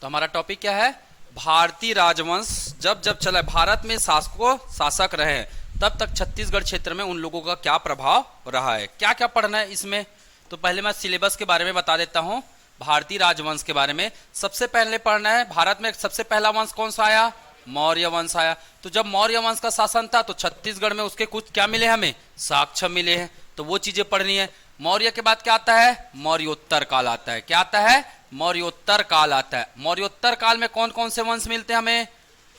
तो हमारा टॉपिक क्या है? भारतीय राजवंश जब जब चला, भारत में शासक रहे हैं, तब तक छत्तीसगढ़ क्षेत्र में उन लोगों का क्या प्रभाव रहा है, क्या क्या पढ़ना है इसमें। तो पहले मैं सिलेबस के बारे में बता देता हूं। भारतीय राजवंश के बारे में सबसे पहले पढ़ना है, भारत में सबसे पहला वंश कौन सा आया? मौर्य वंश आया। तो जब मौर्य वंश का शासन था तो छत्तीसगढ़ में उसके कुछ क्या मिले, हमें साक्ष्य मिले हैं, तो वो चीजें पढ़नी है। मौर्य के बाद क्या आता है? मौर्योत्तर काल आता है। क्या आता है? मौर्योत्तर काल आता है। मौर्योत्तर काल में कौन कौन से वंश मिलते हैं हमें?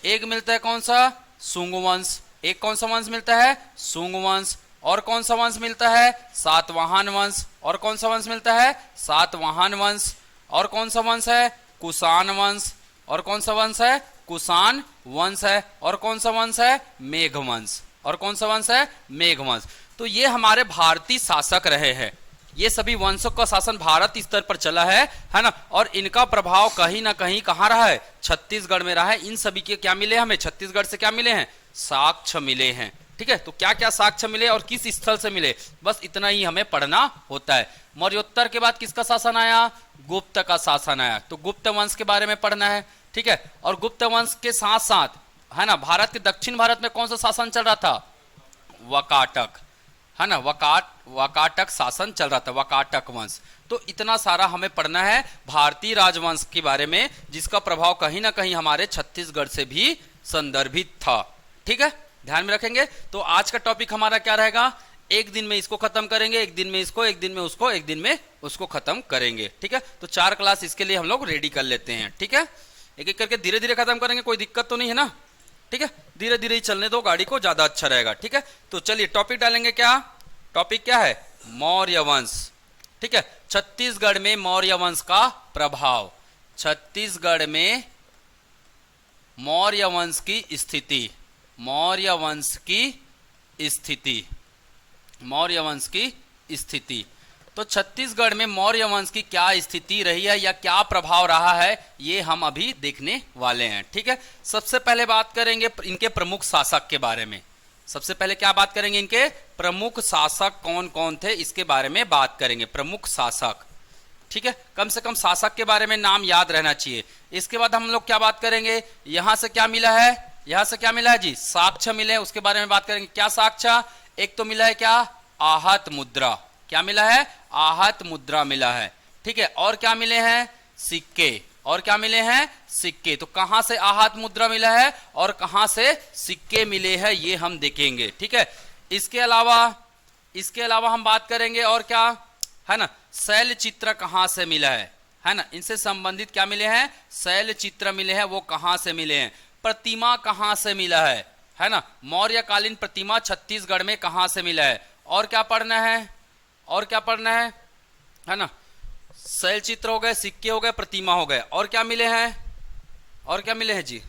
एक मिलता है कौन सा? शुंग वंश। एक कौन सा वंश मिलता है? शुंग वंश। और कौन सा वंश मिलता है? सातवाहन वंश। और कौन सा वंश मिलता है? सातवाहन वंश। और कौन सा वंश है? कुषाण वंश। और कौन सा वंश है? कुषाण वंश है। और कौन सा वंश है? मेघ वंश। और कौन सा वंश है? मेघ वंश। तो ये हमारे भारतीय शासक रहे हैं। ये सभी वंशों का शासन भारत स्तर पर चला है ना। और इनका प्रभाव कहीं ना कहीं कहाँ रहा है? छत्तीसगढ़ में रहा है। इन सभी के क्या मिले हमें? छत्तीसगढ़ से क्या मिले हैं? साक्ष्य मिले हैं। ठीक है, तो क्या क्या साक्ष्य मिले और किस स्थल से मिले, बस इतना ही हमें पढ़ना होता है। मौर्योत्तर के बाद किसका शासन आया? गुप्त का शासन आया। तो गुप्त वंश के बारे में पढ़ना है। ठीक है, और गुप्त वंश के साथ साथ है ना, भारत के दक्षिण भारत में कौन सा शासन चल रहा था? वकाटक, है ना, वकाटक शासन चल रहा था, वकाटक वंश। तो इतना सारा हमें पढ़ना है भारतीय राजवंश के बारे में, जिसका प्रभाव कहीं ना कहीं हमारे छत्तीसगढ़ से भी संदर्भित था। ठीक है, ध्यान में रखेंगे। तो आज का टॉपिक हमारा क्या रहेगा? एक दिन में इसको खत्म करेंगे, एक दिन में इसको, एक दिन में उसको, एक दिन में उसको खत्म करेंगे। ठीक है, तो 4 क्लास इसके लिए हम लोग रेडी कर लेते हैं। ठीक है, एक एक करके धीरे धीरे खत्म करेंगे, कोई दिक्कत तो नहीं है ना। ठीक है, धीरे धीरे ही चलने दो गाड़ी को, ज्यादा अच्छा रहेगा। ठीक है, तो चलिए टॉपिक डालेंगे। क्या टॉपिक क्या है? मौर्य वंश। ठीक है, छत्तीसगढ़ में मौर्य वंश का प्रभाव, छत्तीसगढ़ में मौर्य वंश की स्थिति, मौर्य वंश की स्थिति, मौर्य वंश की स्थिति। तो छत्तीसगढ़ में मौर्य वंश की क्या स्थिति रही है या क्या प्रभाव रहा है, ये हम अभी देखने वाले हैं। ठीक है, सबसे पहले बात करेंगे इनके प्रमुख शासक के बारे में। सबसे पहले क्या बात करेंगे? इनके प्रमुख शासक कौन कौन थे, इसके बारे में बात करेंगे। प्रमुख शासक, ठीक है, कम से कम शासक के बारे में नाम याद रहना चाहिए। इसके बाद हम लोग क्या बात करेंगे? यहां से क्या मिला है? यहां से क्या मिला है जी? साक्ष्य मिले, उसके बारे में बात करेंगे। क्या साक्ष्य? एक तो मिला है क्या? आहत मुद्रा। क्या मिला है? आहत मुद्रा मिला है। ठीक है, और क्या मिले हैं? सिक्के। और क्या मिले हैं? सिक्के। तो कहां से आहत मुद्रा मिला है और कहां से सिक्के मिले हैं, ये हम देखेंगे। ठीक है, इसके अलावा हम बात करेंगे और क्या है ना, शैल चित्र कहां से मिला है ना, इनसे संबंधित क्या मिले हैं? शैल चित्र मिले हैं, वो कहां से मिले हैं? प्रतिमा कहां से मिला है ना, मौर्यकालीन प्रतिमा छत्तीसगढ़ में कहां से मिला है? और क्या पढ़ना है? और क्या पढ़ना है ना, शैल चित्र हो गए, सिक्के हो गए, प्रतिमा हो गए, और क्या मिले हैं? और क्या मिले हैं जी?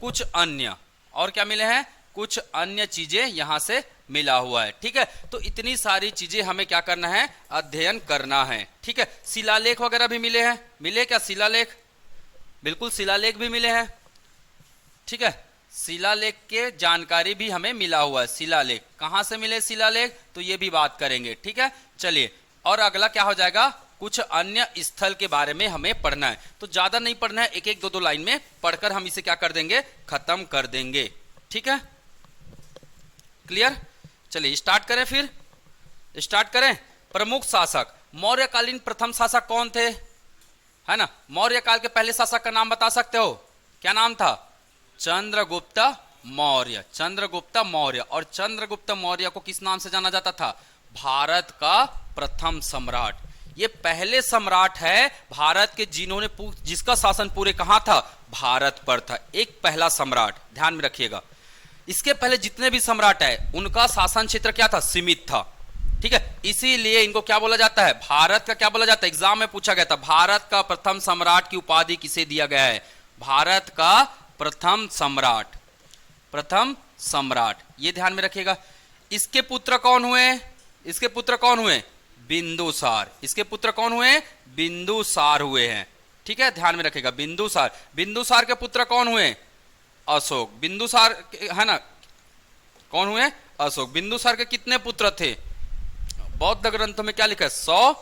कुछ अन्य। और क्या मिले हैं? कुछ अन्य चीजें यहां से मिला हुआ है। ठीक है, तो इतनी सारी चीजें हमें क्या करना है? अध्ययन करना है। ठीक है, शिलालेख वगैरह भी मिले हैं। मिले क्या शिलालेख? बिल्कुल, शिलालेख भी मिले हैं। ठीक है, शिलालेख के जानकारी भी हमें मिला हुआ है। शिलालेख कहां से मिले? शिलालेख, तो ये भी बात करेंगे। ठीक है, चलिए, और अगला क्या हो जाएगा? कुछ अन्य स्थल के बारे में हमें पढ़ना है। तो ज्यादा नहीं पढ़ना है, एक एक दो दो लाइन में पढ़कर हम इसे क्या कर देंगे? खत्म कर देंगे। ठीक है, क्लियर? चलिए स्टार्ट करें, फिर स्टार्ट करें। प्रमुख शासक, मौर्यकालीन प्रथम शासक कौन थे? है ना, मौर्य काल के पहले शासक का नाम बता सकते हो? क्या नाम था? चंद्रगुप्त मौर्य। चंद्रगुप्त मौर्य। और चंद्रगुप्त मौर्य को किस नाम से जाना जाता था? भारत का प्रथम सम्राट। ये पहले सम्राट है भारत के जिन्होंने जिसका शासन पूरे कहां था? भारत पर था। एक पहला सम्राट, ध्यान में रखिएगा। इसके पहले जितने भी सम्राट है उनका शासन क्षेत्र क्या था? सीमित था। ठीक है, इसीलिए इनको क्या बोला जाता है? भारत का क्या बोला जाता है? एग्जाम में पूछा गया था, भारत का प्रथम सम्राट की उपाधि किसे दिया गया है? भारत का प्रथम सम्राट, प्रथम सम्राट, ये ध्यान में रखिएगा। इसके पुत्र कौन हुए? इसके पुत्र कौन हुए? बिंदुसार। इसके पुत्र कौन हुए? बिंदुसार हुए हैं। ठीक है, ध्यान में रखिएगा, बिंदुसार। बिंदुसार के पुत्र कौन हुए? अशोक। बिंदुसार है ना, कौन हुए? अशोक। बिंदुसार के कितने पुत्र थे? बौद्ध ग्रंथों में क्या लिखा है? 100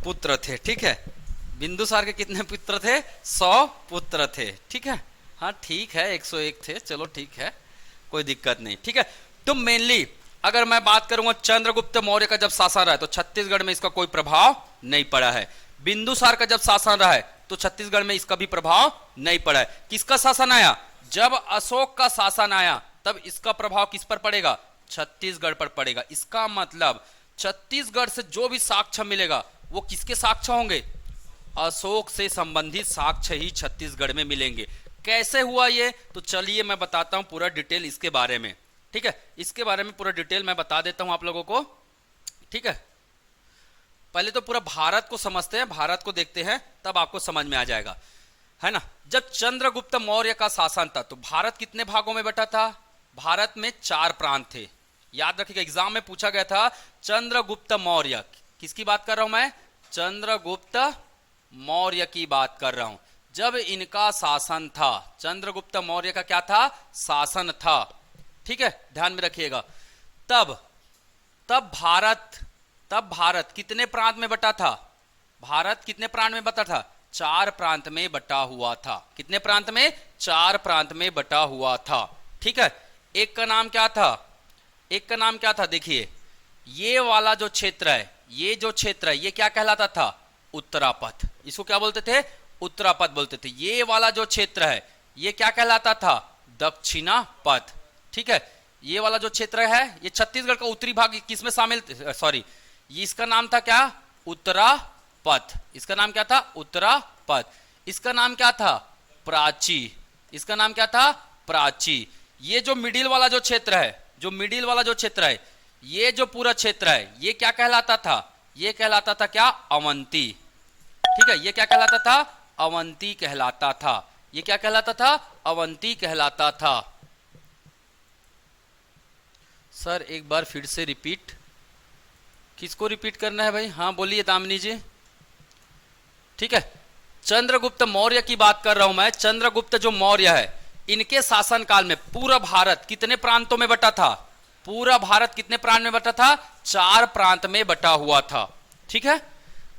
पुत्र थे। ठीक है, बिंदुसार के कितने पुत्र थे? 100 पुत्र थे। ठीक है, हाँ ठीक है, 101 थे, चलो ठीक है, कोई दिक्कत नहीं। ठीक है, तो मेनली अगर मैं बात करूंगा चंद्रगुप्त मौर्य का जब शासन रहा है तो छत्तीसगढ़ में इसका कोई प्रभाव नहीं पड़ा है। बिंदुसार का जब शासन रहा है तो छत्तीसगढ़ में इसका भी प्रभाव नहीं पड़ा है। किसका शासन आया? जब अशोक का शासन आया तब इसका प्रभाव किस पर पड़ेगा? छत्तीसगढ़ पर पड़ेगा। इसका मतलब छत्तीसगढ़ से जो भी साक्ष्य मिलेगा वो किसके साक्ष्य होंगे? अशोक से संबंधित साक्ष्य ही छत्तीसगढ़ में मिलेंगे। कैसे हुआ ये? तो चलिए मैं बताता हूं पूरा डिटेल इसके बारे में। ठीक है, इसके बारे में पूरा डिटेल मैं बता देता हूं आप लोगों को। ठीक है, पहले तो पूरा भारत को समझते हैं, भारत को देखते हैं, तब आपको समझ में आ जाएगा, है ना। जब चंद्रगुप्त मौर्य का शासन था तो भारत कितने भागों में बटा था? भारत में 4 प्रांत थे। याद रखिएगा, एग्जाम में पूछा गया था चंद्रगुप्त मौर्य, किसकी बात कर रहा हूं मैं? चंद्रगुप्त मौर्य की बात कर रहा हूं। जब इनका शासन था, चंद्रगुप्त मौर्य का क्या था? शासन था। ठीक है, ध्यान में रखिएगा। तब भारत कितने प्रांत में बटा था? भारत कितने प्रांत में बटा था? 4 प्रांत में बटा हुआ था। कितने प्रांत में? 4 प्रांत में बटा हुआ था। ठीक है, एक का नाम क्या था? एक का नाम क्या था? देखिए, ये वाला जो क्षेत्र है, ये जो क्षेत्र है, ये क्या कहलाता था? उत्तरापथ। इसको क्या बोलते थे? उत्तरापथ बोलते थे। ये वाला जो क्षेत्र है ये क्या कहलाता था? दक्षिणापथ। ठीक है, ये वाला जो क्षेत्र है ये छत्तीसगढ़ का उत्तरी भाग किसमें शामिल, सॉरी, ये इसका नाम था क्या? उत्तरापथ। इसका नाम क्या था? उत्तरापथ। इसका नाम क्या था? प्राची। इसका नाम क्या था? प्राची। ये जो मिडिल वाला जो क्षेत्र है, जो मिडिल वाला जो क्षेत्र है, ये जो पूरा क्षेत्र है, ये क्या कहलाता था? ये कहलाता था क्या? अवंती। ठीक है, ये क्या कहलाता था? अवंती कहलाता था। ये क्या कहलाता था? अवंती कहलाता था। सर एक बार फिर से रिपीट, किसको रिपीट करना है भाई? हाँ बोलिए दामिनी जी। ठीक है, चंद्रगुप्त मौर्य की बात कर रहा हूं मैं। चंद्रगुप्त जो मौर्य है, इनके शासन काल में पूरा भारत कितने प्रांतों में बटा था? पूरा भारत कितने प्रांत में बटा था? 4 प्रांत में बटा हुआ था। ठीक है,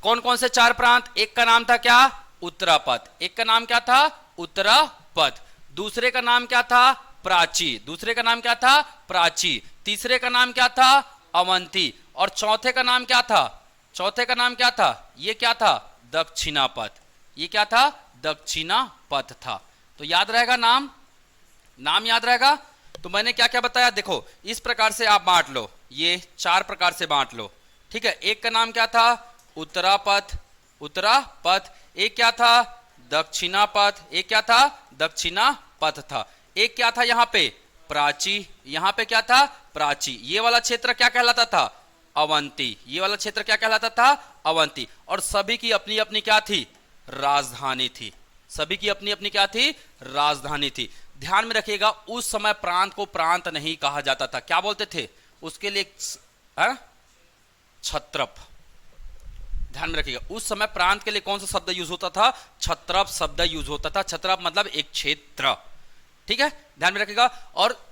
कौन कौन से 4 प्रांत? एक का नाम था क्या? उत्तरापथ। एक का नाम क्या था? उत्तरापथ। दूसरे का नाम क्या था? प्राची। दूसरे का नाम क्या था? प्राची। तीसरे का नाम क्या था? अवंती। और चौथे का नाम क्या था? चौथे का नाम क्या था? ये क्या था? दक्षिणापथ। ये क्या था? दक्षिणापथ था। तो याद रहेगा नाम, नाम याद रहेगा। तो मैंने क्या क्या बताया? देखो, इस प्रकार से आप बांट लो, ये 4 प्रकार से बांट लो। ठीक है, एक का नाम क्या था? उत्तरापथ। उत्तरापथ। एक क्या था? दक्षिणापथ। एक क्या था? दक्षिणापथ था। एक क्या था यहां पे? प्राची। यहां पे क्या था? प्राची। ये वाला क्षेत्र क्या कहलाता था? अवंती। ये वाला क्षेत्र क्या कहलाता था? अवंती। और सभी की अपनी अपनी क्या थी? राजधानी थी। सभी की अपनी अपनी क्या थी? राजधानी थी। ध्यान में रखिएगा, उस समय प्रांत को प्रांत नहीं कहा जाता था। क्या बोलते थे उसके लिए? छत्रप। ध्यान में रखिएगा, उस समय प्रांत के लिए कौन सा शब्द यूज होता था? छत्रप शब्द यूज होता था। छत्रप मतलब एक क्षेत्र। ठीक है, ध्यान में रखिएगा। और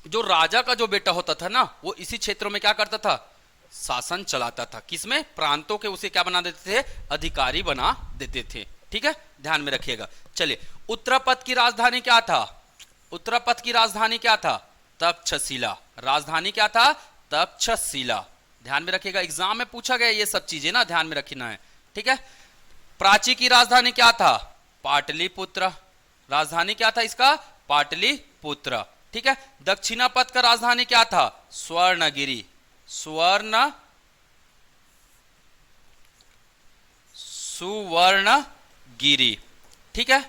जो राजा का जो बेटा होता था ना, वो इसी क्षेत्रों में क्या करता था? शासन चलाता था। किसमें? प्रांतों के उसे क्या बना देते थे? अधिकारी बना देते थे। ठीक है, ध्यान में रखिएगा। चलिए, उत्तरापथ की राजधानी क्या था? उत्तरापथ की राजधानी क्या था? तक्षशिला। राजधानी क्या था? तक्षशिला। ध्यान में रखिएगा, एग्जाम में पूछा गया ये सब चीजें ना, ध्यान में रखना है। ठीक है, प्राची की राजधानी क्या था? पाटलिपुत्र। राजधानी क्या था इसका? पाटलिपुत्र। ठीक है, दक्षिणापथ का राजधानी क्या था? स्वर्णगिरी। सुवर्णगिरी। ठीक है,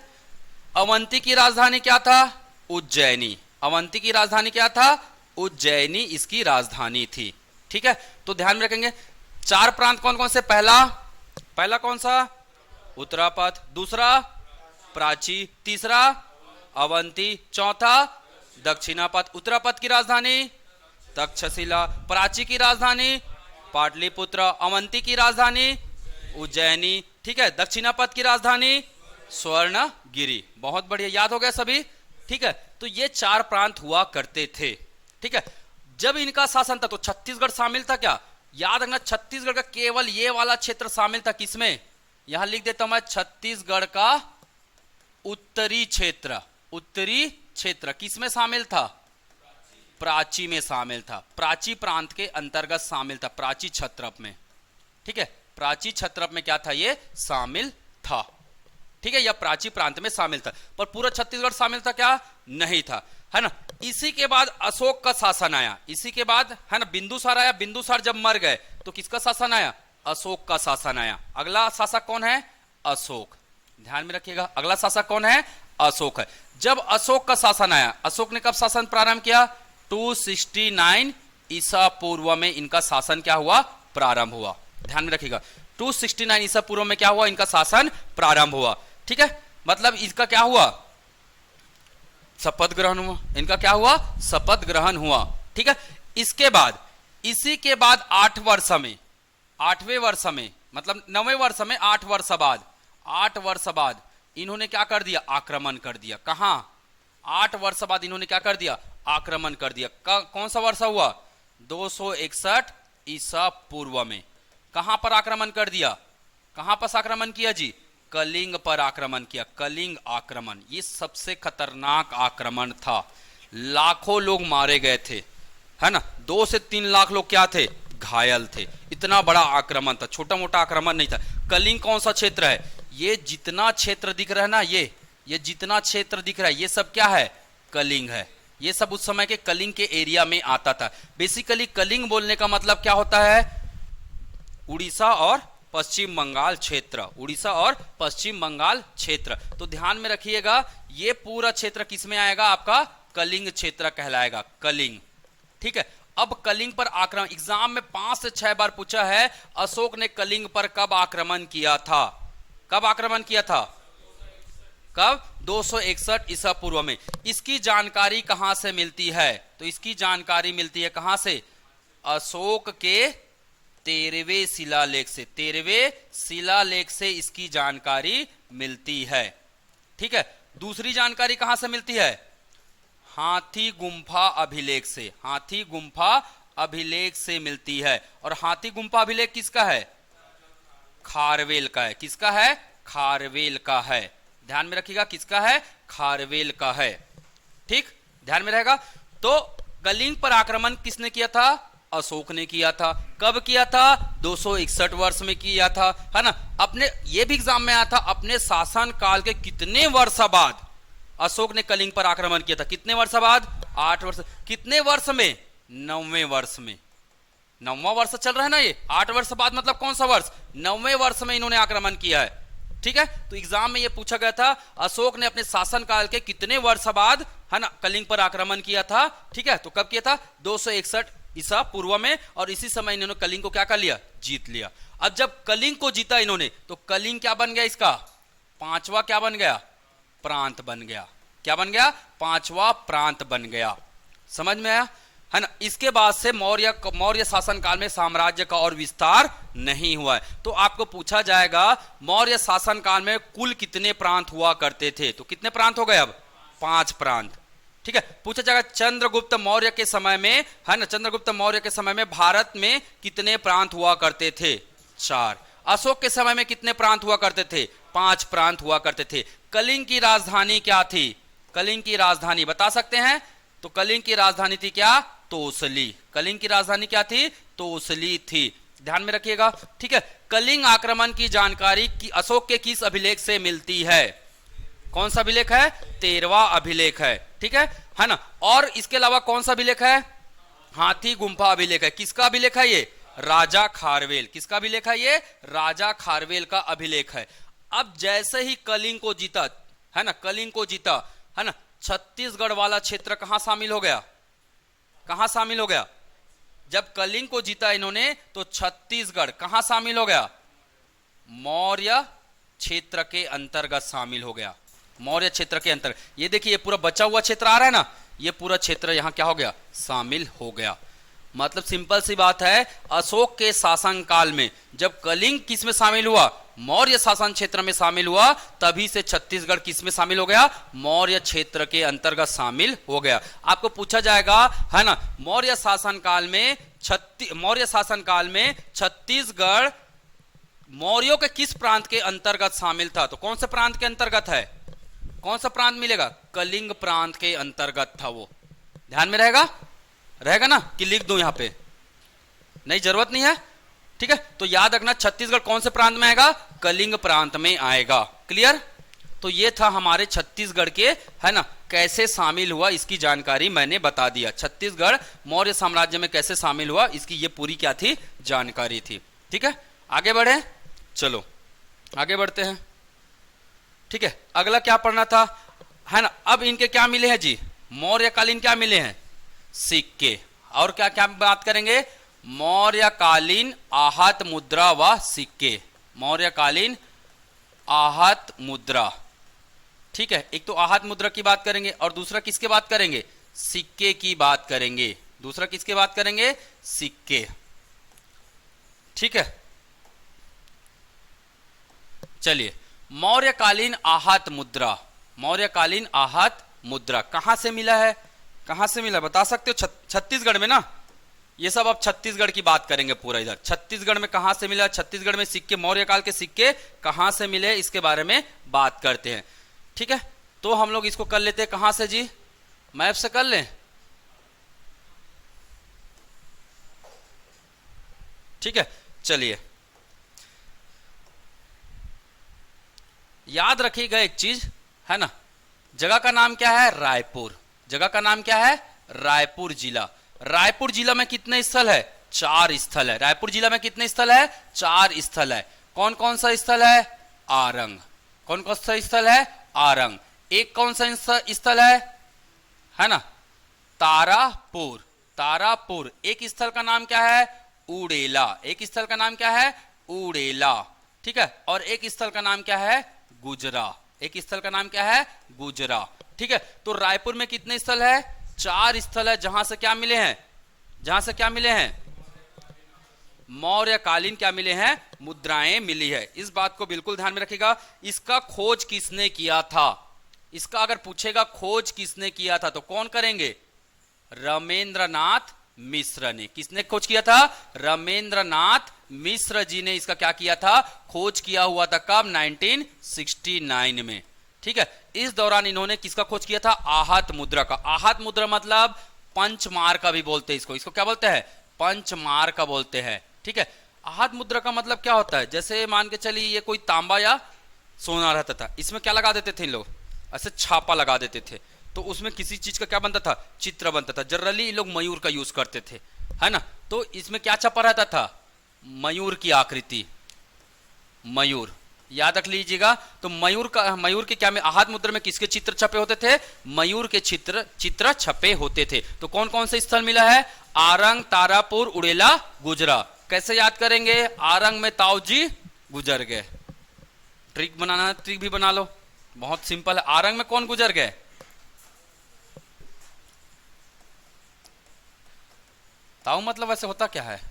अवंती की राजधानी क्या था? उज्जैनी। अवंती की राजधानी क्या था? उज्जैनी इसकी राजधानी थी। ठीक है, तो ध्यान में रखेंगे 4 प्रांत कौन कौन से? पहला कौन सा? उत्तरापथ। दूसरा प्राची। तीसरा अवंती। चौथा दक्षिणापथ। उत्तरापथ की राजधानी तक्षशिला। प्राची की राजधानी पाटलिपुत्र। अवंती की राजधानी उज्जैनी। ठीक है, दक्षिणापथ की राजधानी स्वर्णगिरी। बहुत बढ़िया, याद हो गया सभी। ठीक है, तो ये 4 प्रांत हुआ करते थे। ठीक है, जब इनका शासन था तो छत्तीसगढ़ शामिल था क्या? याद रखना, छत्तीसगढ़ का केवल ये वाला क्षेत्र शामिल था। किसमें? यहां लिख देता हूं मैं छत्तीसगढ़ का उत्तरी क्षेत्र। उत्तरी क्षेत्र किसमें शामिल था? प्राची में शामिल था, प्राची प्रांत के अंतर्गत शामिल था, प्राची क्षत्रप में। ठीक है, प्राची क्षत्रप में क्या था? ये शामिल था। ठीक है, यह प्राची प्रांत में शामिल था, पर पूरा छत्तीसगढ़ शामिल था क्या? नहीं था, है ना। इसी के बाद अशोक का शासन आया, इसी के बाद है ना बिंदुसार आया। बिंदुसार जब मर गए तो किसका शासन आया? अशोक का शासन आया। अगला शासक कौन है? अशोक। ध्यान में रखिएगा, अगला शासक कौन है? अशोक है। जब अशोक का शासन आया, अशोक ने कब शासन प्रारंभ किया? 269 ईसा पूर्व में इनका शासन क्या हुआ? प्रारंभ हुआ। ध्यान में रखिएगा, 269 ईसा पूर्व में क्या हुआ? इनका शासन प्रारंभ हुआ। ठीक है, मतलब इसका क्या हुआ? शपथ ग्रहण हुआ। इनका क्या हुआ? शपथ ग्रहण हुआ। ठीक है, इसके बाद, इसी के बाद 8 वर्ष में, 8वें वर्ष में, मतलब 9वें वर्ष में 8 वर्ष बाद, 8 वर्ष बाद इन्होंने क्या कर दिया? आक्रमण कर दिया। कहां? 8 वर्ष बाद इन्होंने क्या कर दिया? आक्रमण कर दिया। कौन सा वर्ष हुआ? 261 ईसा पूर्व में। कहां पर आक्रमण कर दिया? कहां पर आक्रमण किया जी? कलिंग पर आक्रमण किया। कलिंग आक्रमण ये सबसे खतरनाक आक्रमण था। लाखों लोग मारे गए थे, है ना। 2 से 3 लाख लोग क्या थे? घायल थे। इतना बड़ा आक्रमण था, छोटा मोटा आक्रमण नहीं था। कलिंग कौन सा क्षेत्र है? ये जितना क्षेत्र दिख रहा है ना, ये जितना क्षेत्र दिख रहा है, ये सब क्या है? कलिंग है। ये सब उस समय के कलिंग के एरिया में आता था। बेसिकली कलिंग बोलने का मतलब क्या होता है? उड़ीसा और पश्चिम बंगाल क्षेत्र। उड़ीसा और पश्चिम बंगाल क्षेत्र। तो ध्यान में रखिएगा, ये पूरा क्षेत्र किस में आएगा? आपका कलिंग क्षेत्र कहलाएगा, कलिंग। ठीक है, अब कलिंग पर आक्रमण एग्जाम में 5 से 6 बार पूछा है। अशोक ने कलिंग पर कब आक्रमण किया था? कब आक्रमण किया था? कब? 261 ईसा पूर्व में। इसकी जानकारी कहां से मिलती है? तो इसकी जानकारी मिलती है कहां से? अशोक के 13वें शिलालेख से। 13वें शिलालेख से इसकी जानकारी मिलती है। ठीक है, दूसरी जानकारी कहां से मिलती है? हाथी गुम्फा अभिलेख से। हाथी गुम्फा अभिलेख से मिलती है। और हाथी गुम्फा अभिलेख किसका है? खारवेल का है। किसका है? खारवेल का है। ध्यान में रखिएगा, किसका है? खारवेल का है। ठीक, ध्यान में रहेगा। तो कलिंग पर आक्रमण किसने किया था? अशोक ने किया था। कब किया था? 261 वर्ष में किया था, है ना। अपने ये भी एग्जाम में आया था, अपने शासन काल के कितने वर्ष बाद अशोक ने कलिंग पर आक्रमण किया था? कितने वर्ष बाद? 8 वर्ष। कितने वर्ष में? 9वें वर्ष में। 9वां वर्ष चल रहा है ना ये। 8 वर्ष बाद मतलब कौन सा वर्ष? 9वें वर्ष में इन्होंने आक्रमण किया है। ठीक है, तो एग्जाम में ये पूछा गया था, अशोक ने अपने शासन काल के कितने वर्ष बाद, है ना, कलिंग पर आक्रमण किया था। ठीक है, तो कब किया था? 261 ईसा पूर्व में। और इसी समय इन्होंने कलिंग को क्या कर लिया? जीत लिया। अब जब कलिंग को जीता इन्होंने, तो कलिंग क्या बन गया? इसका 5वां क्या बन गया? प्रांत बन गया। क्या बन गया? 5वां प्रांत बन गया। समझ में आया, है ना। इसके बाद से मौर्य शासन काल में साम्राज्य का और विस्तार नहीं हुआ है। तो आपको पूछा जाएगा, मौर्य शासन काल में कुल कितने प्रांत हुआ करते थे? तो कितने प्रांत हो गए? अब 5 प्रांत। ठीक है, पूछा जाएगा चंद्रगुप्त मौर्य के समय में, है ना, चंद्रगुप्त मौर्य के समय में भारत में कितने प्रांत हुआ करते थे? 4। अशोक के समय में कितने प्रांत हुआ करते थे? 5 प्रांत हुआ करते थे। कलिंग की राजधानी क्या थी? कलिंग की राजधानी बता सकते हैं? तो कलिंग की राजधानी थी क्या? तोसली। कलिंग की राजधानी क्या थी? तोसली थी। ध्यान में रखिएगा। ठीक है, कलिंग आक्रमण की जानकारी की अशोक के किस अभिलेख से मिलती है? कौन सा अभिलेख है? 13वां अभिलेख है। ठीक है ना। और इसके अलावा कौन सा अभिलेख है? हाथी गुम्फा अभिलेख है। किसका अभिलेख है ये? राजा खारवेल। किसका अभिलेख है ये? राजा खारवेल का अभिलेख है। अब जैसे ही कलिंग को जीता, है ना, कलिंग को जीता, है ना, छत्तीसगढ़ वाला क्षेत्र कहां शामिल हो गया? कहां शामिल हो गया? जब कलिंग को जीता इन्होंने, तो छत्तीसगढ़ कहां शामिल हो गया? मौर्य क्षेत्र के अंतर्गत शामिल हो गया। मौर्य क्षेत्र के अंतर्गत। ये देखिए, ये पूरा बचा हुआ क्षेत्र आ रहा है ना, ये पूरा क्षेत्र यहां क्या हो गया? शामिल हो गया। मतलब सिंपल सी बात है, अशोक के शासन काल में जब कलिंग किस में शामिल हुआ? मौर्य शासन क्षेत्र में शामिल हुआ, तभी से छत्तीसगढ़ किस में शामिल हो गया? मौर्य क्षेत्र के अंतर्गत शामिल हो गया। आपको पूछा जाएगा, है ना, मौर्य शासन काल में छत्तीसगढ़ मौर्यों के किस प्रांत के अंतर्गत शामिल था? तो कौन से प्रांत के अंतर्गत है? कौन सा प्रांत मिलेगा? कलिंग प्रांत के अंतर्गत था वो। ध्यान में रहेगा, रहेगा ना कि लिख दूं यहां पे? नहीं, जरूरत नहीं है। ठीक है, तो याद रखना छत्तीसगढ़ कौन से प्रांत में आएगा? कलिंग प्रांत में आएगा। क्लियर? तो ये था हमारे छत्तीसगढ़ के, है ना, कैसे शामिल हुआ इसकी जानकारी मैंने बता दिया। छत्तीसगढ़ मौर्य साम्राज्य में कैसे शामिल हुआ इसकी ये पूरी क्या थी? जानकारी थी। ठीक है, आगे बढ़े, चलो आगे बढ़ते हैं। ठीक है, अगला क्या पढ़ना था, है ना? अब इनके क्या मिले हैं जी? मौर्यकालीन क्या मिले हैं? सिक्के। और क्या क्या बात करेंगे? मौर्यकालीन आहत मुद्रा व सिक्के। मौर्यकालीन आहत मुद्रा। ठीक है, एक तो आहत मुद्रा की बात करेंगे और दूसरा किसके बात करेंगे? सिक्के की बात करेंगे। दूसरा किसके बात करेंगे? सिक्के। ठीक है, चलिए, मौर्यकालीन आहत मुद्रा। मौर्यकालीन आहत मुद्रा कहां से मिला है? कहां से मिला बता सकते हो? छत्तीसगढ़ में ना। ये सब अब छत्तीसगढ़ की बात करेंगे पूरा। इधर छत्तीसगढ़ में कहां से मिला? छत्तीसगढ़ में सिक्के, मौर्यकाल के सिक्के कहां से मिले इसके बारे में बात करते हैं। ठीक है, तो हम लोग इसको कर लेते हैं कहां से जी? मैप से कर लें। ठीक है, चलिए, याद रखिएगा एक चीज, है ना, जगह का नाम क्या है? रायपुर। जगह का नाम क्या है? रायपुर जिला। रायपुर जिला में कितने स्थल है? 4 स्थल है। रायपुर जिला में कितने स्थल है? 4 स्थल है। कौन कौन सा स्थल है? आरंग। कौन कौन सा स्थल है? आरंग। एक कौन सा स्थल है ना? तारापुर। तारापुर। एक स्थल का नाम क्या है? उड़ेला। एक स्थल का नाम क्या है? उड़ेला। ठीक है, और एक स्थल का नाम क्या है? गुजरा। एक स्थल का नाम क्या है? गुजरा। ठीक है, तो रायपुर में कितने स्थल है? 4 स्थल है। जहां से क्या मिले हैं? जहां से क्या मिले हैं? मौर्यकालीन क्या मिले हैं? मुद्राएं मिली है। इस बात को बिल्कुल ध्यान में रखिएगा। इसका खोज किसने किया था? इसका अगर पूछेगा खोज किसने किया था तो कौन करेंगे? रमेंद्रनाथ मिश्र ने। किसने खोज किया था? रमेंद्रनाथ मिश्र जी ने इसका क्या किया था? खोज किया हुआ था। कब? 1969 में। ठीक है, इस दौरान इन्होंने किसका खोज किया था? आहत मुद्रा का। आहत मुद्रा मतलब पंचमार का भी बोलते हैं इसको। इसको क्या बोलते हैं? पंचमार का बोलते हैं। ठीक है, आहत मुद्रा का मतलब क्या होता है? जैसे मान के चलिए ये कोई तांबा या सोना रहता था, इसमें क्या लगा देते थे इन लोग? ऐसे छापा लगा देते थे, तो उसमें किसी चीज का क्या बनता था? चित्र बनता था। जनरली लोग मयूर का यूज करते थे, है ना? तो इसमें क्या छपा रहता था? मयूर की आकृति। मयूर याद रख लीजिएगा। तो मयूर के क्या में आहत मुद्रा में किसके चित्र छपे होते थे? मयूर के चित्र छपे होते थे। तो कौन कौन से स्थल मिला है? आरंग, तारापुर, उड़ेला, गुजरा। कैसे याद करेंगे? आरंग में ताऊ जी गुजर गए। ट्रिक बनाना, ट्रिक भी बना लो, बहुत सिंपल है। आरंग में कौन गुजर गए? ताऊ मतलब वैसे होता क्या है?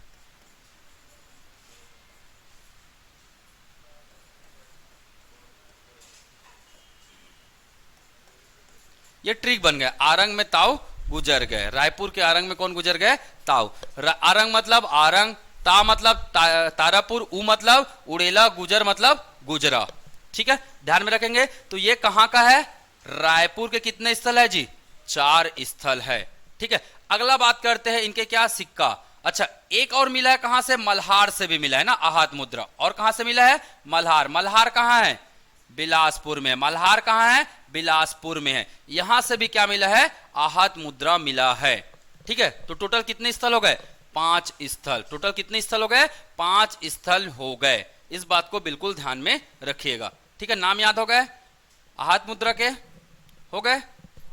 ये ट्रिक बन गया। आरंग में ताऊ गुजर गए। रायपुर के आरंग में कौन गुजर गए? ताऊ। आरंग मतलब आरंग, ता मतलब तारापुर, उ मतलब उड़ेला, गुजर मतलब गुजरा। ठीक है, ध्यान में रखेंगे। तो ये कहां का है? रायपुर के कितने स्थल है जी? 4 स्थल है। ठीक है, अगला बात करते हैं इनके क्या? सिक्का। अच्छा, एक और मिला है कहां से? मल्हार से भी मिला है ना आहत मुद्रा। और कहां से मिला है? मल्हार। मल्हार कहां है? बिलासपुर में। मल्हार कहां है? बिलासपुर में है। यहां से भी क्या मिला है? आहत मुद्रा मिला है। ठीक है, तो टोटल कितने स्थल हो गए? 5 स्थल। टोटल कितने स्थल हो गए? 5 स्थल हो गए। इस बात को बिल्कुल ध्यान में रखिएगा। ठीक है, नाम याद हो गए आहत मुद्रा के? हो गए।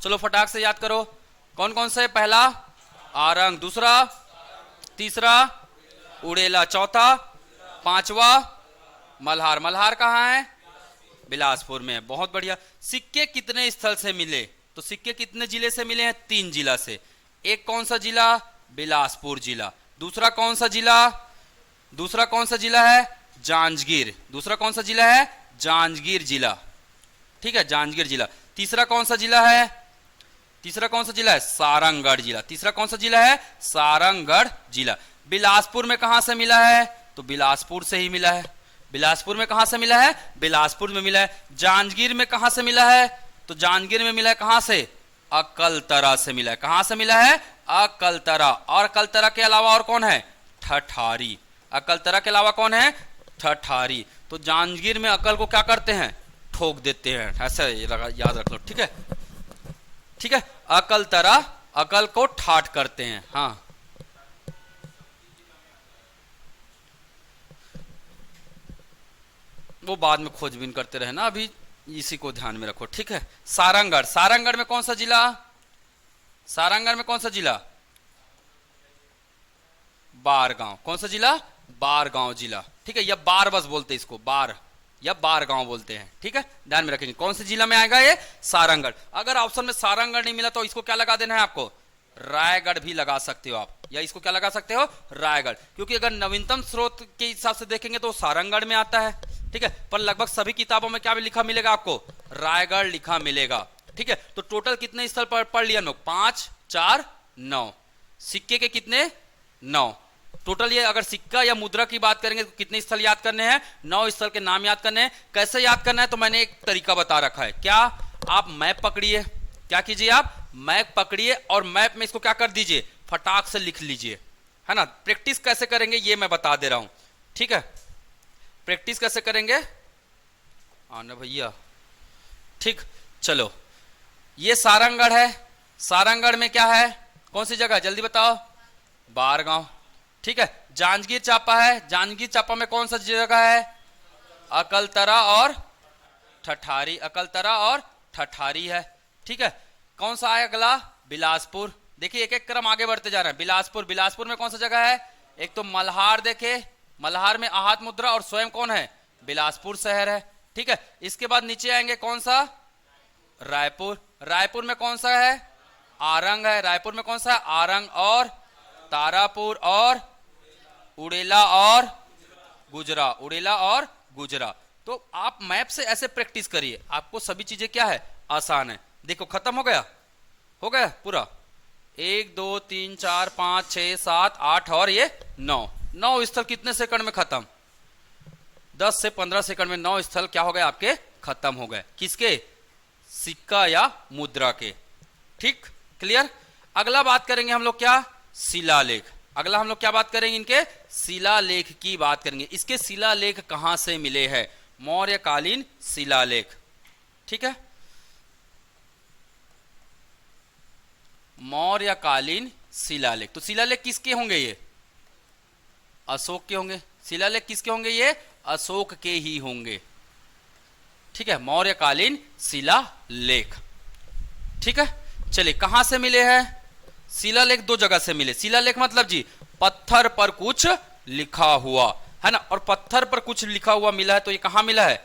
चलो फटाक से याद करो, कौन कौन से? पहला आरंग, दूसरा, तीसरा उड़ेला, चौथा, पांचवा मल्हार। मल्हार कहां है? बिलासपुर में। बहुत बढ़िया। सिक्के कितने स्थल से मिले? तो सिक्के कितने जिले से मिले हैं? 3 जिला से। एक कौन सा जिला? बिलासपुर जिला। दूसरा कौन सा जिला? दूसरा कौन सा जिला है? जांजगीर। दूसरा कौन सा जिला है? जांजगीर जिला। ठीक है, जांजगीर जिला। तीसरा कौन सा जिला है? तीसरा कौन सा जिला है? सारंगगढ़ जिला। तीसरा कौन सा जिला है? सारंगगढ़ जिला। बिलासपुर में कहां से मिला है? तो बिलासपुर से ही मिला है। बिलासपुर में कहां से मिला है? बिलासपुर में मिला है। जांजगीर में कहां से मिला है? तो जांजगीर में मिला है कहां से? अकलतरा से मिला है। कहां से मिला है? अकलतरा। और अकलतरा के अलावा और कौन है? ठठारी। अकलतरा के अलावा कौन है? ठठारी। तो जांजगीर में अकल को क्या करते हैं? ठोक देते हैं। ऐसे याद रख लो, ठीक है, ठीक है। अकलतरा अकल को ठाठ करते हैं। हाँ, वो बाद में खोजबीन करते रहे ना, अभी इसी को ध्यान में रखो, ठीक है। सारंगढ़, सारंगढ़ में कौन सा जिला? सारंगढ़ में कौन सा जिला? बारगांव। कौन सा जिला? बारगांव जिला, ठीक है। या बार बस बोलते हैं इसको, बार या बारगांव बोलते हैं, ठीक है, ध्यान में रखेंगे। कौन से जिला में आएगा ये? सारंगढ़। अगर ऑप्शन में सारंगढ़ नहीं मिला तो इसको क्या लगा देना है आपको? रायगढ़ भी लगा सकते हो आप, या इसको क्या लगा सकते हो? रायगढ़। क्योंकि अगर नवीनतम स्रोत के हिसाब से देखेंगे तो सारंगढ़ में आता है, ठीक है, पर लगभग सभी किताबों में क्या लिखा मिलेगा आपको? रायगढ़ लिखा मिलेगा, ठीक है। तो टोटल कितने स्थल पढ़ लिया हम लोग? 5, 4, 9। सिक्के के कितने? 9 टोटल। ये अगर सिक्का या मुद्रा की बात करेंगे तो कितने स्थल याद करने हैं? 9 स्थल के नाम याद करने हैं। कैसे याद करना है? तो मैंने एक तरीका बता रखा है। क्या? आप मैप पकड़िए, क्या कीजिए आप? मैप पकड़िए और मैप में इसको क्या कर दीजिए? फटाक से लिख लीजिए, है ना। प्रैक्टिस कैसे करेंगे ये मैं बता दे रहा हूं, ठीक है। प्रैक्टिस कैसे करेंगे? आना भैया, ठीक। चलो, ये सारंगढ़ है। सारंगढ़ में क्या है? कौन सी जगह? जल्दी बताओ। बारगांव, ठीक है। जांजगीर चांपा है। जांजगीर चांपा में कौन सा जगह है? अकलतरा और ठठारी। अकलतरा और ठठारी है, ठीक है। कौन सा है अगला? बिलासपुर। देखिए एक एक क्रम आगे बढ़ते जा रहे हैं। बिलासपुर, बिलासपुर में कौन सा जगह है? एक तो मल्हार, देखे मल्हार में आहत मुद्रा, और स्वयं कौन है? बिलासपुर शहर है, ठीक है। इसके बाद नीचे आएंगे, कौन सा? रायपुर। रायपुर में कौन सा है? आरंग है। रायपुर में कौन सा है? आरंग और तारापुर और उड़ेला और गुजरा। उड़ेला और गुजरा। तो आप मैप से ऐसे प्रैक्टिस करिए, आपको सभी चीजें क्या है? आसान है। देखो खत्म हो गया, हो गया पूरा। 1 2 3 4 5 6 7 8 और ये 9। 9 स्थल कितने सेकंड में खत्म? 10 से 15 सेकंड में 9 स्थल क्या हो गए आपके? खत्म हो गए। किसके? सिक्का या मुद्रा के, ठीक, क्लियर। अगला बात करेंगे हम लोग क्या? शिलालेख। अगला हम लोग क्या बात करेंगे? इनके शिलालेख की बात करेंगे। इसके शिलालेख कहां से मिले हैं? मौर्यकालीन शिलालेख, ठीक है। मौर्यकालीन शिलालेख। तो शिलालेख किसके होंगे? ये अशोक के होंगे। शिलालेख किसके होंगे? ये अशोक के ही होंगे, ठीक है। मौर्यकालीन शिलालेख, ठीक है। चलिए कहां से मिले हैं? शिलालेख 2 जगह से मिले। शिलालेख मतलब जी पत्थर पर कुछ लिखा हुआ, है ना। और पत्थर पर कुछ लिखा हुआ मिला है, तो ये कहां मिला है?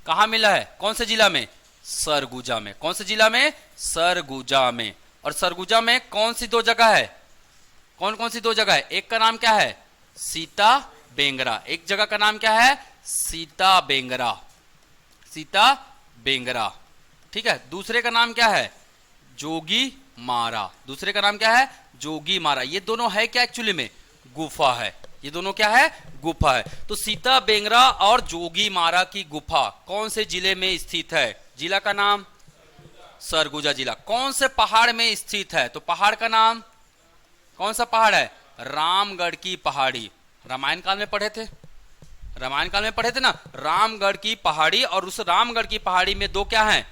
कहां मिला है? कौन से जिला में? सरगुजा में। कौन से जिला में? सरगुजा में। और सरगुजा में कौन सी 2 जगह है? कौन कौन सी 2 जगह है? एक का नाम क्या है? सीता बेंगरा। एक जगह का नाम क्या है? सीता बेंगरा। सीता बेंगरा, ठीक है। दूसरे का नाम क्या है? जोगी मारा। दूसरे का नाम क्या है? जोगी मारा। ये दोनों है क्या? एक्चुअली में गुफा है। ये दोनों क्या है? गुफा है। तो सीता बेंगरा और जोगी मारा की गुफा कौन से जिले में स्थित है? जिला का नाम? सरगुजा जिला। कौन से पहाड़ में स्थित है? तो पहाड़ का नाम कौन सा पहाड़ है? रामगढ़ की पहाड़ी। रामायण काल में पढ़े थे, रामायण काल में पढ़े थे ना, रामगढ़ की पहाड़ी। और उस रामगढ़ की पहाड़ी में 2 क्या हैं?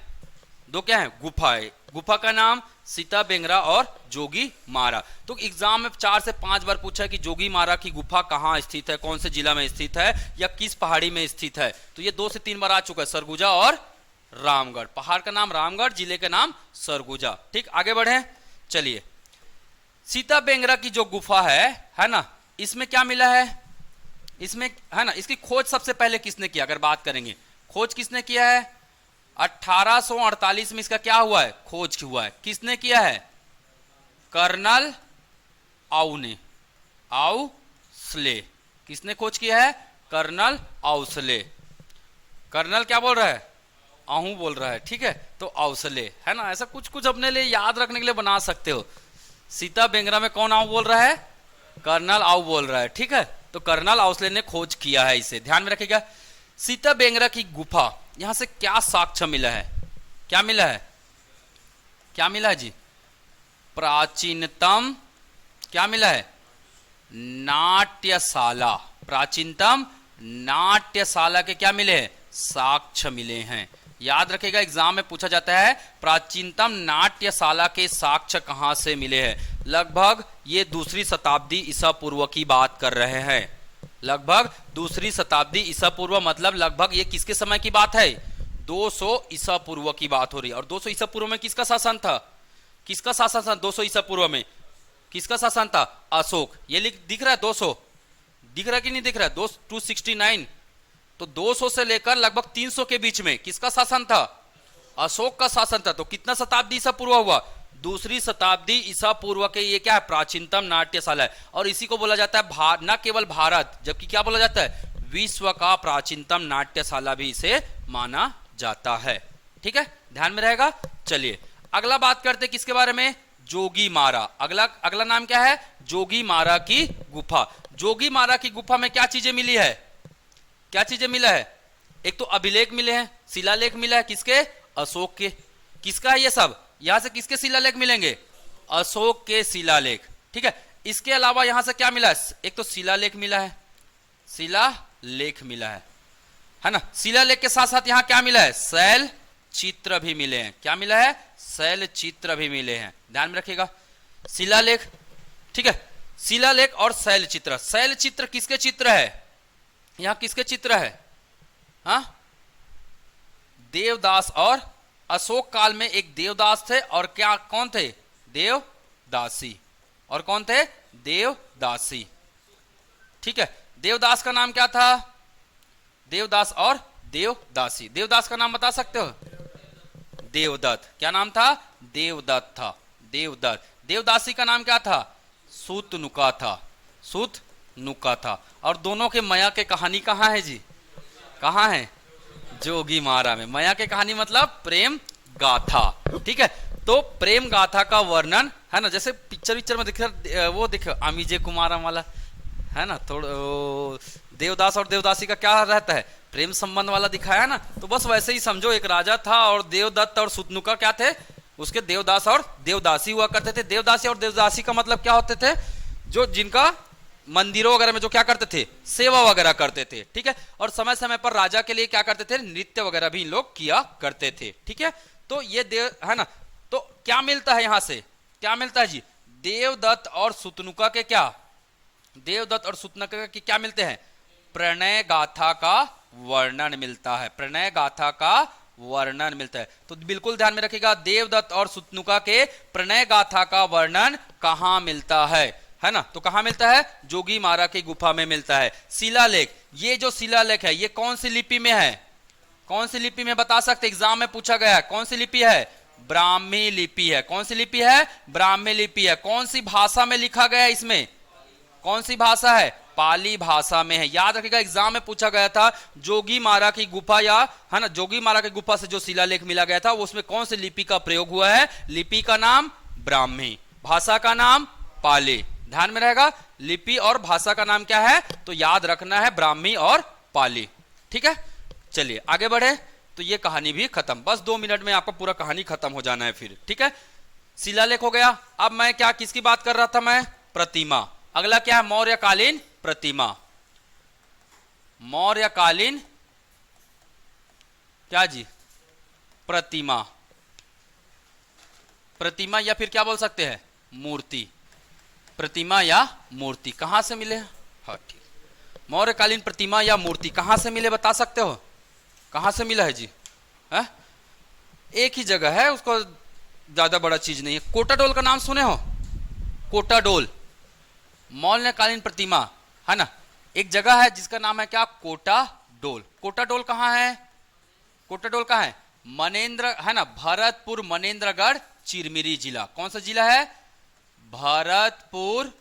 2 क्या हैं? गुफा है। गुफा का नाम सीता बेंगरा और जोगी मारा। तो एग्जाम में 4 से 5 बार पूछा है कि जोगी मारा की गुफा कहां स्थित है, कौन से जिला में स्थित है, या किस पहाड़ी में स्थित है। तो ये 2 से 3 बार आ चुका है, सरगुजा और रामगढ़। पहाड़ का नाम रामगढ़, जिले का नाम सरगुजा, ठीक। आगे बढ़े, चलिए। सीता बेंगरा की जो गुफा है ना, इसमें क्या मिला है? इसमें, है ना, इसकी खोज सबसे पहले किसने किया? अगर बात करेंगे खोज किसने किया है? 1848 में इसका क्या हुआ है? खोज हुआ है। किसने किया है? कर्नल आउ ने, आउसले। किसने खोज किया है? कर्नल आउसले। कर्नल क्या बोल रहा है? आहू बोल रहा है, ठीक है। तो आउसले, है ना। ऐसा कुछ कुछ अपने लिए याद रखने के लिए बना सकते हो। सीता बेंगरा में कौन आऊ बोल रहा है? कर्नल आऊ बोल रहा है, ठीक है। तो कर्नल आउसले ने खोज किया है इसे, ध्यान में रखिएगा। सीता बेंगरा की गुफा, यहां से क्या साक्ष्य मिला है? क्या मिला है? क्या मिला है जी? प्राचीनतम क्या मिला है? नाट्यशाला। प्राचीनतम नाट्यशाला के क्या मिले हैं? साक्ष्य मिले हैं। याद रखिएगा, एग्जाम में पूछा जाता है प्राचीनतम नाट्यशाला के साक्ष्य कहां से मिले हैं। लगभग ये 2री शताब्दी ईसा पूर्व की बात कर रहे हैं। लगभग 2री शताब्दी ईसा पूर्व, मतलब लगभग ये किसके समय की बात है? 200 ईसा पूर्व की बात हो रही है। और 200 ईसा पूर्व में किसका शासन था? किसका शासन था 200 ईसा पूर्व में? किसका शासन था? अशोक। ये दिख रहा है 200, दिख रहा है कि नहीं दिख रहा है? 269, तो 200 से लेकर लगभग 300 के बीच में किसका शासन था? अशोक का शासन था। तो कितना शताब्दी ईसा पूर्व हुआ? 2री शताब्दी ईसा पूर्व के ये क्या है? प्राचीनतम नाट्यशाला है। और इसी को बोला जाता है न केवल भारत, जबकि क्या बोला जाता है? विश्व का प्राचीनतम नाट्यशाला भी इसे माना जाता है। ठीक है, ध्यान में रहेगा। चलिए अगला बात करते हैं किसके बारे में? जोगीमारा। अगला नाम क्या है? जोगीमारा की गुफा। जोगीमारा की गुफा में क्या चीजें मिली है? क्या चीजें मिला है? एक तो अभिलेख मिले हैं, शिलालेख मिला है। किसके? अशोक के। किसका है ये सब? यहां से किसके शिलालेख मिलेंगे? अशोक के शिलालेख। ठीक है, इसके अलावा यहां से क्या मिला है? एक तो शिलालेख मिला है, शिलालेख मिला है ना। शिलालेख के साथ साथ यहां क्या मिला है? शैल चित्र भी मिले हैं। क्या मिला है? शैल चित्र भी मिले हैं। ध्यान में रखिएगा, शिलालेख। ठीक है, शिलालेख और शैल चित्र। शैल चित्र किसके चित्र है? यहां किसके चित्र है? हाँ, देवदास। और अशोक काल में एक देवदास थे, और क्या कौन थे? देवदासी। और कौन थे? देवदासी। ठीक है, देवदास का नाम क्या था? देवदास और देवदासी। देवदास का नाम बता सकते हो? देवदत्त। क्या नाम था? देवदत्त था, देवदत्त। देवदासी का नाम क्या था? सूतनुका था, सूतनुका था। और दोनों के मया के कहानी कहाँ है जी? कहाँ है? जोगीमारा में। मया के कहानी मतलब प्रेम गाथा। ठीक है, तो प्रेम गाथा का वर्णन है ना, जैसे पिक्चर में दिख अमीजे कुमार वाला है ना, थोड़ा देवदास और देवदासी का क्या रहता है? प्रेम संबंध वाला दिखाया है ना। तो बस वैसे ही समझो, एक राजा था और देवदत्त और सूतनुका क्या थे? उसके देवदास और देवदासी हुआ करते थे। देवदासी और देवदासी का मतलब क्या होते थे? जो जिनका मंदिरों वगैरह में जो क्या करते थे? सेवा वगैरह करते थे। ठीक है, और समय समय पर राजा के लिए क्या करते थे? नृत्य वगैरह भी इन लोग किया करते थे। ठीक है, तो ये देव है ना। तो क्या मिलता है यहां से? क्या मिलता है जी? देवदत्त और सूतनुका के क्या? देवदत्त और सूतनुका के क्या मिलते हैं? प्रणय गाथा का वर्णन मिलता है। प्रणय गाथा का वर्णन मिलता है। तो बिल्कुल ध्यान में रखिएगा, देवदत्त और सूतनुका के प्रणय गाथा का वर्णन कहां मिलता है ना। तो कहां मिलता है? जोगीमारा की गुफा में मिलता है। शिलालेख, ये जो शिलालेख है ये कौन सी लिपि में है? कौन सी लिपि में बता सकते? एग्जाम में पूछा गया है। कौन सी लिपि है? ब्राह्मी लिपि है। कौन सी लिपि है? ब्राह्मी लिपि है। कौन सी भाषा में लिखा गया है इसमें? कौन सी भाषा है? पाली भाषा में है। याद रखिएगा, एग्जाम में पूछा गया था जोगीमारा की गुफा, या है ना, जोगीमारा की गुफा से जो शिलालेख मिला गया था उसमें कौन सी लिपि का प्रयोग हुआ है? लिपि का नाम ब्राह्मी, भाषा का नाम पाली। ध्यान में रहेगा, लिपि और भाषा का नाम क्या है? तो याद रखना है ब्राह्मी और पाली। ठीक है, चलिए आगे बढ़े। तो ये कहानी भी खत्म, बस 2 मिनट में आपका पूरा कहानी खत्म हो जाना है फिर। ठीक है, शिलालेख हो गया। अब मैं क्या किसकी बात कर रहा था? मैं प्रतिमा। अगला क्या है? मौर्यकालीन प्रतिमा। मौर्यकालीन क्या जी? प्रतिमा। प्रतिमा या फिर क्या बोल सकते हैं? मूर्ति। प्रतिमा या मूर्ति कहां से मिले? हाँ ठीक, मौर्यकालीन प्रतिमा या मूर्ति कहां से मिले बता सकते हो? कहां से मिला है जी? है एक ही जगह है, उसको ज्यादा बड़ा चीज नहीं है। कोटाडोल का नाम सुने हो? कोटाडोल मौर्यकालीन प्रतिमा है ना, एक जगह है जिसका नाम है क्या? कोटाडोल। कोटाडोल कहां है? कोटाडोल कहां है? मनेन्द्र है ना, भरतपुर मनेन्द्रगढ़ चिरमिरी जिला। कौन सा जिला है? भरतपुर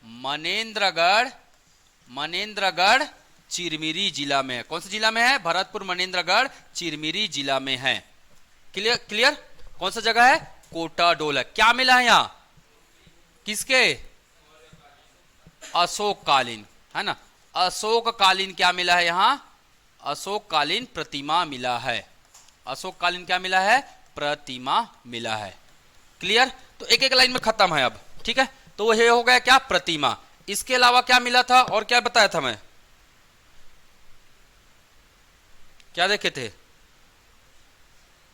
मनेन्द्रगढ़, मनेन्द्रगढ़ चिरमिरी जिला में है। कौन सा जिला में है? भरतपुर मनेन्द्रगढ़ चिरमिरी जिला में है। क्लियर क्लियर, कौन सा जगह है? कोटाडोल है। क्या मिला है यहां? किसके? अशोक कालीन। है ना। अशोककालीन क्या मिला है यहाँ, अशोककालीन प्रतिमा मिला है, अशोककालीन क्या मिला है, प्रतिमा मिला है। क्लियर, तो एक एक लाइन में खत्म है अब, ठीक है। तो ये हो गया क्या, प्रतिमा। इसके अलावा क्या मिला था और क्या बताया था मैं, क्या देखे थे,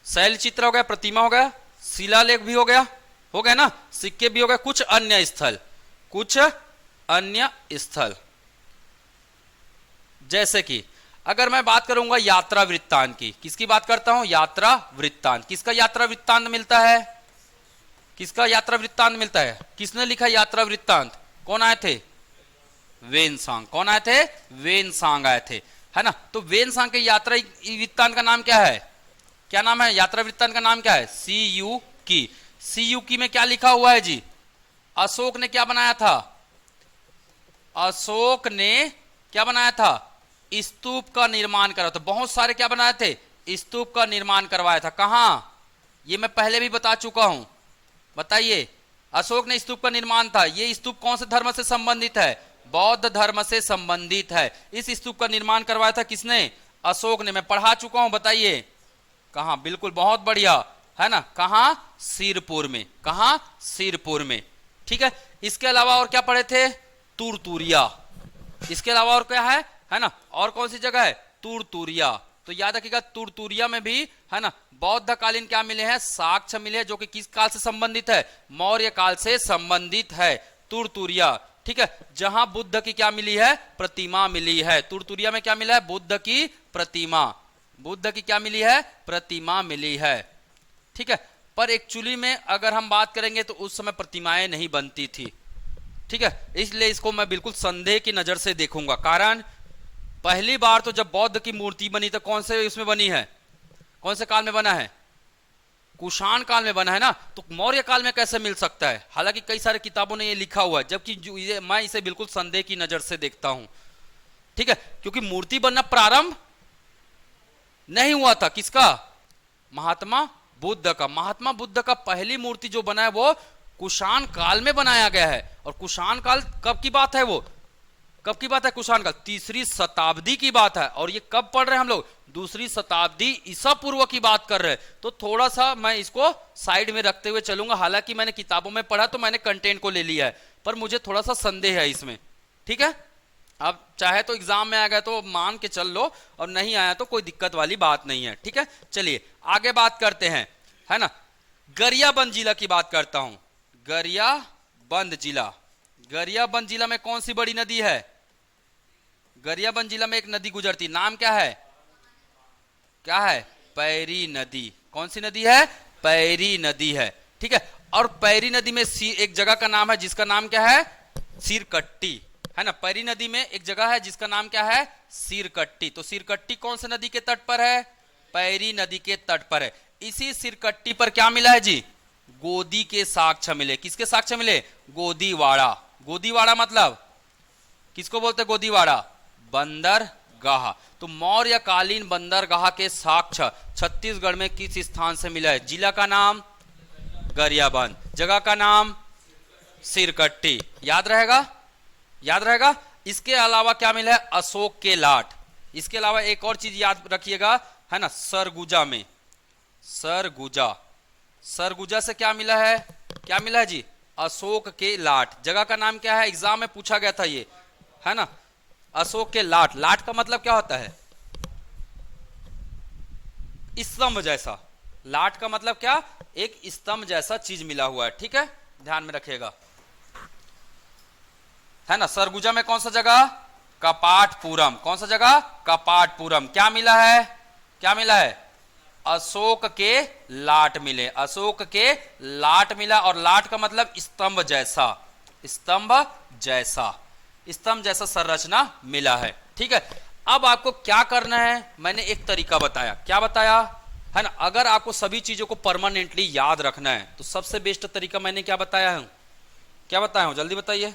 शैल चित्र हो गया, प्रतिमा हो गया, शिलालेख भी हो गया ना, सिक्के भी हो गए, कुछ अन्य स्थल, कुछ अन्य स्थल। जैसे कि अगर मैं बात करूंगा यात्रा वृत्तांत की, किसकी बात करता हूं, यात्रा वृत्तांत। किसका यात्रा वृत्तांत मिलता है, किसका यात्रा वृत्तांत मिलता है, किसने लिखा यात्रा वृत्तांत, कौन आए थे, वेनसांग। कौन आए थे, वेनसांग आए थे, है ना। तो वेनसांग के यात्रा वृत्तांत का नाम क्या है, क्या नाम है, यात्रा वृत्तांत का नाम क्या है, सीयू की। सीयू की में क्या लिखा हुआ है जी, अशोक ने क्या बनाया था, अशोक ने क्या बनाया था, स्तूप का निर्माण करा था। बहुत सारे क्या बनाए थे, स्तूप का निर्माण करवाया था। कहां, ये मैं पहले भी बता चुका हूं, बताइए। अशोक ने स्तूप का निर्माण था, ये स्तूप कौन से धर्म से संबंधित है, बौद्ध धर्म से संबंधित है। इस स्तूप का निर्माण करवाया था किसने, अशोक ने, मैं पढ़ा चुका हूं, बताइए कहां, बिल्कुल बहुत बढ़िया, है ना, कहां, सिरपुर में, कहां, सिरपुर में, ठीक है। इसके अलावा और क्या पढ़े थे, तुरतुरिया। इसके अलावा और क्या है ना, और कौन सी जगह है, तुरतुरिया। तो याद रखिएगा तुरतुरिया में भी, है ना, बौद्ध कालीन क्या मिले हैं, साक्ष्य मिले हैं, जो कि किस काल से संबंधित है, मौर्य काल से संबंधित है, तुरतुरिया, ठीक है। जहां बुद्ध की क्या मिली है, प्रतिमा मिली है। तुरतुरिया में क्या मिला है, बुद्ध की प्रतिमा, बुद्ध की क्या मिली है, प्रतिमा मिली है, ठीक है। पर एक्चुअली में अगर हम बात करेंगे तो उस समय प्रतिमाएं नहीं बनती थी, ठीक है। इसलिए इसको मैं बिल्कुल संदेह की नजर से देखूंगा। कारण पहली बार तो जब बौद्ध की मूर्ति बनी तो कौन से उसमें बनी है, कौन से काल में बना है, कुषाण काल में बना है ना। तो मौर्य काल में कैसे मिल सकता है, हालांकि कई सारे किताबों ने ये लिखा हुआ है, जबकि मैं इसे बिल्कुल संदेह की नजर से देखता हूं, ठीक है। क्योंकि मूर्ति बनना प्रारंभ नहीं हुआ था, किसका, महात्मा बुद्ध का। महात्मा बुद्ध का पहली मूर्ति जो बना है वो कुषाण काल में बनाया गया है। और कुषाण काल कब की बात है, वो कब की बात है, कुषाण काल 3री शताब्दी की बात है। और ये कब पढ़ रहे हैं हम लोग, 2री शताब्दी ईसा पूर्व की बात कर रहे हैं। तो थोड़ा सा मैं इसको साइड में रखते हुए चलूंगा। हालांकि मैंने किताबों में पढ़ा तो मैंने कंटेंट को ले लिया है, पर मुझे थोड़ा सा संदेह है इसमें, ठीक है। अब चाहे तो एग्जाम में आ गया तो मान के चल लो, और नहीं आया तो कोई दिक्कत वाली बात नहीं है, ठीक है। चलिए आगे बात करते हैं, है ना। गरियाबंद जिला की बात करता हूं, गरियाबंद जिला। गरियाबंद जिला में कौन सी बड़ी नदी है, गरियाबंद जिला में एक नदी गुजरती, नाम क्या है, क्या है, पैरी नदी। कौन सी नदी है, पैरी नदी है, ठीक है। और पैरी नदी में एक जगह का नाम है जिसका नाम क्या है, सिरकट्टी, है ना। पैरी नदी में एक जगह है जिसका नाम क्या है, सिरकट्टी। तो सिरकट्टी कौन से नदी के तट पर है, पैरी नदी के तट पर है। इसी सिरकट्टी पर क्या मिला है जी, गोदी के साक्ष्य मिले। किसके साक्ष्य मिले, गोदीवाड़ा। गोदीवाड़ा मतलब किसको बोलते, गोदीवाड़ा, बंदरगाह। तो मौर्यकालीन बंदरगाह के साक्ष्य छत्तीसगढ़ में किस स्थान से मिला है, जिला का नाम गरियाबंद, जगह का नाम सिरकट्टी। याद रहेगा, याद रहेगा। इसके अलावा क्या मिला है, अशोक के लाट। इसके अलावा एक और चीज याद रखिएगा, है ना, सरगुजा में, सरगुजा, सरगुजा से क्या मिला है, क्या मिला है जी, अशोक के लाट। जगह का नाम क्या है, एग्जाम में पूछा गया था ये, है ना, अशोक के लाट। लाट का मतलब क्या होता है, स्तंभ जैसा। लाट का मतलब क्या, एक स्तंभ जैसा चीज मिला हुआ है, ठीक है, ध्यान में रखिएगा, है ना। सरगुजा में कौन सा जगह, कपाटपुरम। कौन सा जगह, कपाटपुरम। क्या मिला है, क्या मिला है, अशोक के लाट मिले, अशोक के लाट मिला। और लाट का मतलब स्तंभ जैसा, स्तंभ जैसा, स्तंभ जैसा संरचना मिला है, ठीक है। अब आपको क्या करना है, मैंने एक तरीका बताया, क्या बताया, है ना। अगर आपको सभी चीजों को परमानेंटली याद रखना है तो सबसे बेस्ट तरीका मैंने क्या बताया है, क्या बताया हूं, जल्दी बताइए।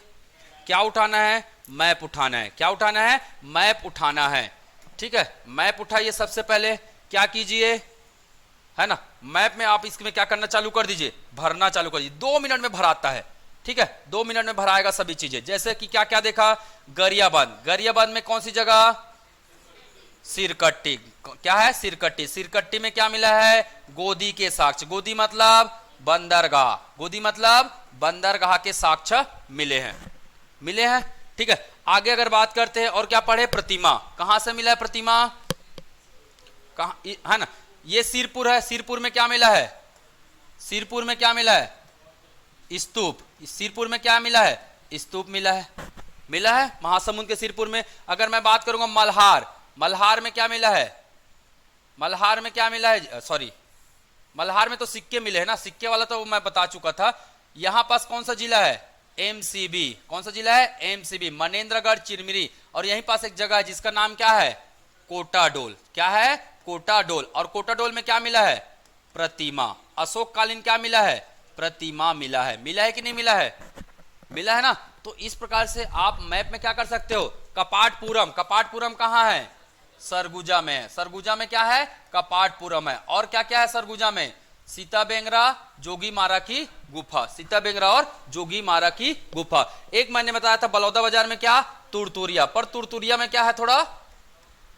क्या उठाना है, मैप उठाना है। क्या उठाना है, मैप उठाना है, ठीक है। मैप उठाइए, सबसे पहले क्या कीजिए, है ना, मैप में आप इसमें क्या करना चालू कर दीजिए, भरना चालू कर दीजिए। 2 मिनट में भराता है, ठीक है, 2 मिनट में भराएगा सभी चीजें। जैसे कि क्या क्या देखा, गरियाबंद, गरियाबंद में कौन सी जगह, सिरकट्टी, क्या है सिरकट्टी, सिरकट्टी में क्या मिला है, गोदी के साक्ष्य, गोदी मतलब बंदरगाह, गोदी मतलब बंदरगाह के साक्ष्य मिले हैं, मिले हैं। ठीक है, आगे अगर बात करते हैं और क्या पढ़े, प्रतिमा, कहां से मिला है प्रतिमा, कहां है ना, ये सिरपुर है, सिरपुर में क्या मिला है, सिरपुर में क्या मिला है, स्तूप, सिरपुर में क्या मिला है, स्तूप मिला है, मिला है महासमुंद के सिरपुर में। अगर मैं बात करूंगा मल्हार, मल्हार में क्या मिला है, मल्हार में क्या मिला है, सॉरी मल्हार में तो सिक्के मिले हैं ना, सिक्के वाला तो मैं बता चुका था। यहां पास कौन सा जिला है, एमसीबी, कौन सा जिला है, एमसीबी, मनेन्द्रगढ़ चिरमिरी। और यहीं पास एक जगह है जिसका नाम क्या है, कोटाडोल, क्या है, कोटाडोल। और कोटाडोल में क्या मिला है, प्रतिमा, अशोक कालीन क्या मिला है, प्रतिमा मिला है, मिला है कि नहीं मिला है, मिला है ना। तो इस प्रकार से आप मैप में क्या कर सकते हो, कपाटपुरम, कपाटपुरम कहां है, सरगुजा में है, सरगुजा में क्या है, कपाटपुरम है। और क्या क्या है सरगुजा में, सीता बेंगरा, जोगी मारा की गुफा, सीता बेंगरा और जोगी मारा की गुफा। एक मैंने बताया था बलौदा बाजार में क्या, तुरतुरिया, पर तुरतुरिया में क्या है, थोड़ा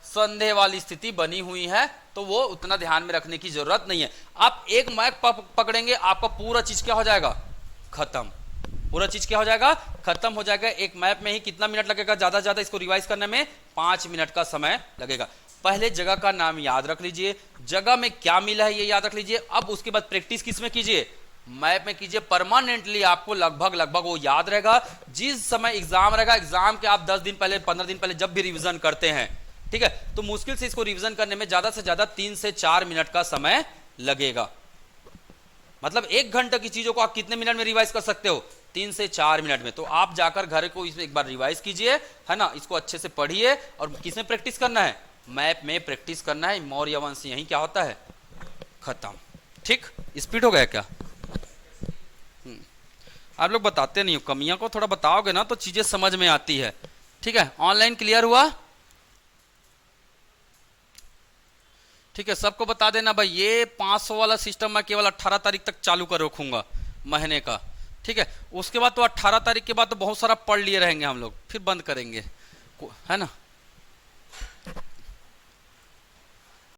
संदेह वाली स्थिति बनी हुई है, तो वो उतना ध्यान में रखने की जरूरत नहीं है। आप एक मैप पकड़ेंगे, आपका पूरा चीज क्या हो जाएगा, खत्म, पूरा चीज क्या हो जाएगा, खत्म हो जाएगा। एक मैप में ही कितना मिनट लगेगा, ज्यादा से ज्यादा इसको रिवाइज करने में 5 मिनट का समय लगेगा। पहले जगह का नाम याद रख लीजिए, जगह में क्या मिला है ये याद रख लीजिए। अब उसके बाद प्रैक्टिस किस में कीजिए, मैप में कीजिए। परमानेंटली आपको लगभग लगभग वो याद रहेगा। जिस समय एग्जाम रहेगा, एग्जाम के आप 10 दिन पहले 15 दिन पहले जब भी रिवीजन करते हैं, ठीक है, तो मुश्किल से इसको रिवीजन करने में ज्यादा से ज्यादा 3 से 4 मिनट का समय लगेगा। मतलब 1 घंटे की चीजों को आप कितने मिनट में रिवाइज कर सकते हो, 3 से 4 मिनट में। तो आप जाकर घर को इस एक बार रिवाइज कीजिए, है ना, इसको अच्छे से पढ़िए। और किसमें प्रैक्टिस करना है, मैप में प्रैक्टिस करना है। मौर्य वंश यही क्या होता है, खत्म। ठीक, स्पीड हो गया क्या, आप लोग बताते नहीं हो, कमियां को थोड़ा बताओगे ना तो चीजें समझ में आती है। ठीक है, ऑनलाइन क्लियर हुआ, ठीक है, सबको बता देना भाई। ये 500 वाला सिस्टम मैं केवल 18 तारीख तक चालू कर रखूंगा महीने का, ठीक है। उसके बाद तो 18 तारीख के बाद तो बहुत सारा पढ़ लिए रहेंगे हम लोग, फिर बंद करेंगे, है ना।